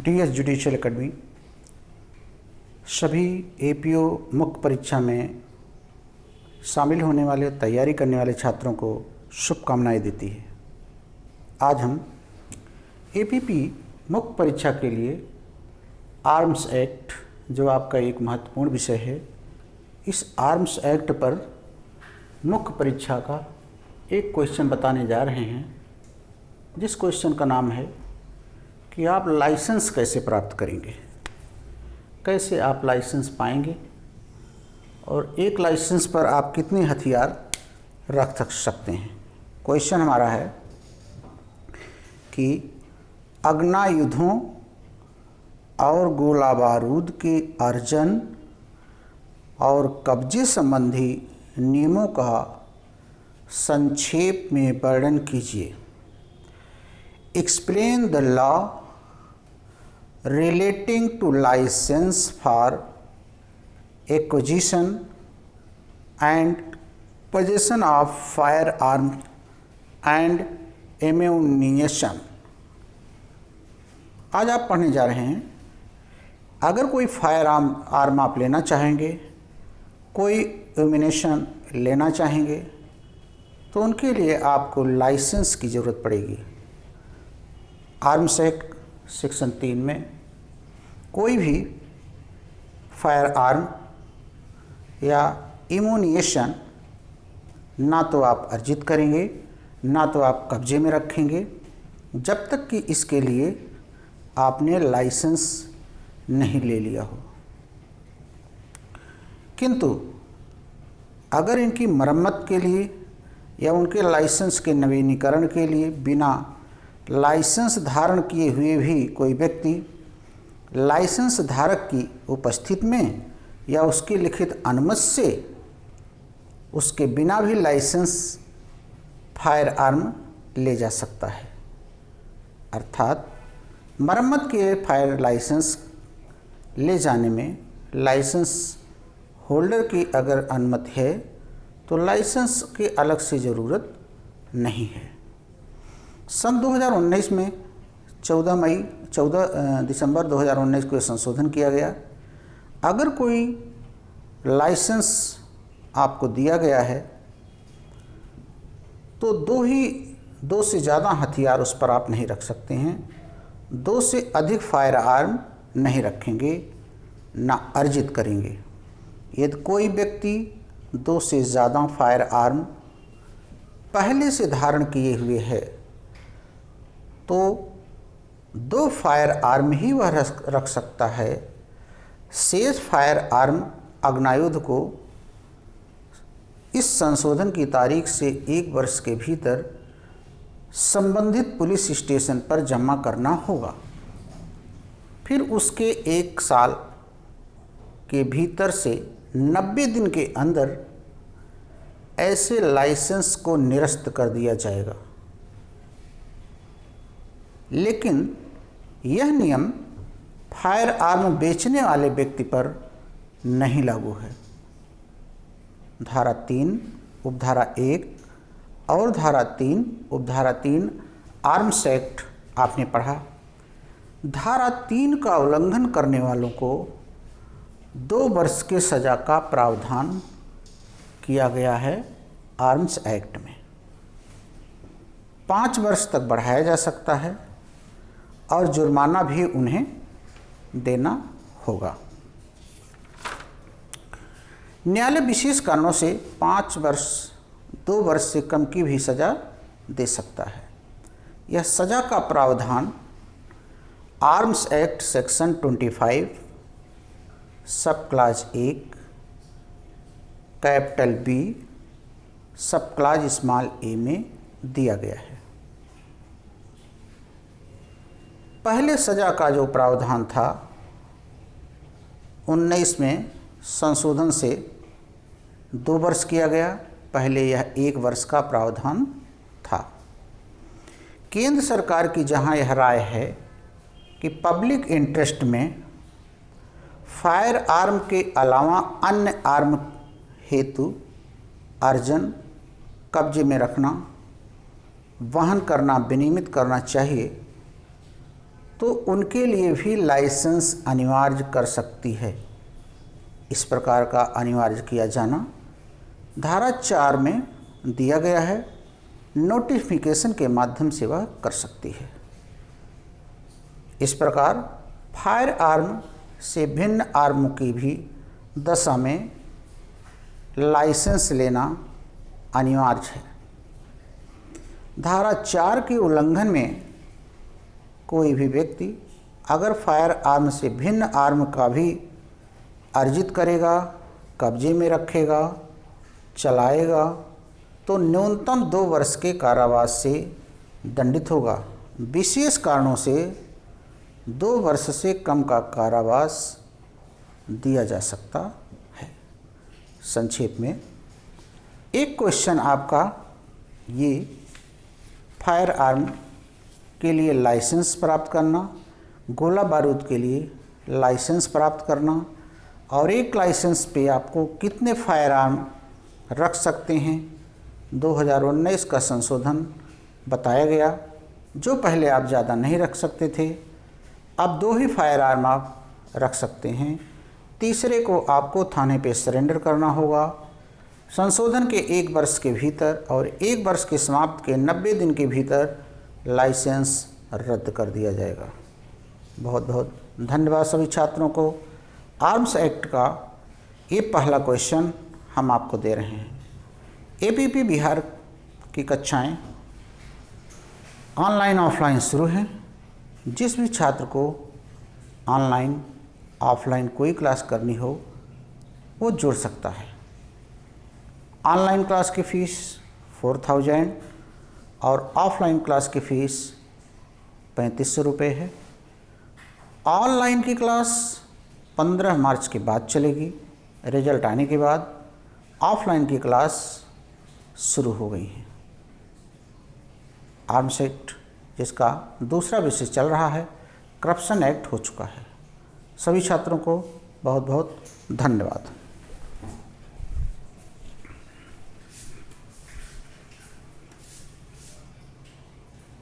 DS judicial academy सभी APO मुख्य परीक्षा में शामिल होने वाले तैयारी करने वाले छात्रों को शुभकामनाएं देती है। आज हम एपीपी मुख्य परीक्षा के लिए आर्म्स एक्ट, जो आपका एक महत्वपूर्ण विषय है, इस आर्म्स एक्ट पर मुख्य परीक्षा का एक क्वेश्चन बताने जा रहे हैं, जिस क्वेश्चन का नाम है कि आप लाइसेंस कैसे प्राप्त करेंगे, कैसे आप लाइसेंस पाएंगे और एक लाइसेंस पर आप कितने हथियार रख सकते हैं। क्वेश्चन हमारा है कि अग्नायुधों और गोला बारूद के अर्जन और कब्जे संबंधी नियमों का संक्षेप में वर्णन कीजिए। Explain the law relating to license for acquisition and possession of firearm and ammunition। आज आप पढ़ने जा रहे हैं, अगर कोई फायर आर्म आप लेना चाहेंगे, कोई एम्यूनेशन लेना चाहेंगे, तो उनके लिए आपको लाइसेंस की ज़रूरत पड़ेगी। आर्म्स एक्ट सेक्शन 3 में कोई भी फायर आर्म या एम्यूनेशन ना तो आप अर्जित करेंगे, ना तो आप कब्जे में रखेंगे, जब तक कि इसके लिए आपने लाइसेंस नहीं ले लिया हो। किंतु अगर इनकी मरम्मत के लिए या उनके लाइसेंस के नवीनीकरण के लिए बिना लाइसेंस धारण किए हुए भी कोई व्यक्ति लाइसेंस धारक की उपस्थिति में या उसकी लिखित अनुमति से उसके बिना भी लाइसेंस फायर आर्म ले जा सकता है। अर्थात मरम्मत के फायर लाइसेंस ले जाने में लाइसेंस होल्डर की अगर अनुमति है तो लाइसेंस की अलग से ज़रूरत नहीं है। सन 2019 में 14 दिसंबर 2019 को संशोधन किया गया। अगर कोई लाइसेंस आपको दिया गया है तो दो से ज़्यादा हथियार उस पर आप नहीं रख सकते हैं, 2 से अधिक फायर आर्म नहीं रखेंगे, ना अर्जित करेंगे। यदि कोई व्यक्ति 2 से ज़्यादा फायर आर्म पहले से धारण किए हुए है तो 2 फायर आर्म ही वह रख सकता है। शेष फायर आर्म अग्नायुध को इस संशोधन की तारीख से 1 वर्ष के भीतर संबंधित पुलिस स्टेशन पर जमा करना होगा। फिर उसके 1 साल के भीतर से 90 दिन के अंदर ऐसे लाइसेंस को निरस्त कर दिया जाएगा। लेकिन यह नियम फायर आर्म बेचने वाले व्यक्ति पर नहीं लागू है। धारा 3 उपधारा 1 और धारा 3 उपधारा 3 आर्म्स एक्ट आपने पढ़ा। धारा 3 का उल्लंघन करने वालों को 2 वर्ष के सज़ा का प्रावधान किया गया है आर्म्स एक्ट में। 5 वर्ष तक बढ़ाया जा सकता है और जुर्माना भी उन्हें देना होगा। न्यायालय विशेष कारणों से 5 वर्ष 2 वर्ष से कम की भी सज़ा दे सकता है। यह सज़ा का प्रावधान आर्म्स एक्ट सेक्शन 25 सब क्लाज 1 कैपिटल बी सब क्लाज स्मॉल ए में दिया गया है। पहले सज़ा का जो प्रावधान था 19 में संशोधन से 2 वर्ष किया गया। पहले यह 1 वर्ष का प्रावधान था। केंद्र सरकार की जहां यह राय है कि पब्लिक इंटरेस्ट में फायर आर्म के अलावा अन्य आर्म हेतु अर्जन, कब्जे में रखना, वहन करना, विनियमित करना चाहिए, तो उनके लिए भी लाइसेंस अनिवार्य कर सकती है। इस प्रकार का अनिवार्य किया जाना धारा 4 में दिया गया है। नोटिफिकेशन के माध्यम से वह कर सकती है। इस प्रकार फायर आर्म से भिन्न आर्म की भी दशा में लाइसेंस लेना अनिवार्य है। धारा 4 के उल्लंघन में कोई भी व्यक्ति अगर फायर आर्म से भिन्न आर्म का भी अर्जित करेगा, कब्जे में रखेगा, चलाएगा तो न्यूनतम 2 वर्ष के कारावास से दंडित होगा। विशेष कारणों से 2 वर्ष से कम का कारावास दिया जा सकता है। संक्षेप में एक क्वेश्चन आपका ये फायर आर्म के लिए लाइसेंस प्राप्त करना, गोला बारूद के लिए लाइसेंस प्राप्त करना और एक लाइसेंस पे आपको कितने फायर आर्म रख सकते हैं, 2019 का संशोधन बताया गया। जो पहले आप ज़्यादा नहीं रख सकते थे, अब 2 ही फायर आर्म आप रख सकते हैं। तीसरे को आपको थाने पे सरेंडर करना होगा। संशोधन के 1 वर्ष के भीतर और 1 वर्ष के समाप्त के 90 दिन के भीतर लाइसेंस रद्द कर दिया जाएगा। बहुत बहुत धन्यवाद सभी छात्रों को। आर्म्स एक्ट का ये पहला क्वेश्चन हम आपको दे रहे हैं। एपीपी बिहार की कक्षाएं ऑनलाइन ऑफलाइन शुरू हैं। जिस भी छात्र को ऑनलाइन ऑफलाइन कोई क्लास करनी हो वो जुड़ सकता है। ऑनलाइन क्लास की फ़ीस 4000 और ऑफलाइन क्लास की फ़ीस 3500 रुपये है। ऑनलाइन की क्लास 15 मार्च के बाद चलेगी। रिजल्ट आने के बाद ऑफलाइन की क्लास शुरू हो गई है। आर्म्स एक्ट जिसका दूसरा विषय चल रहा है, करप्शन एक्ट हो चुका है। सभी छात्रों को बहुत बहुत धन्यवाद।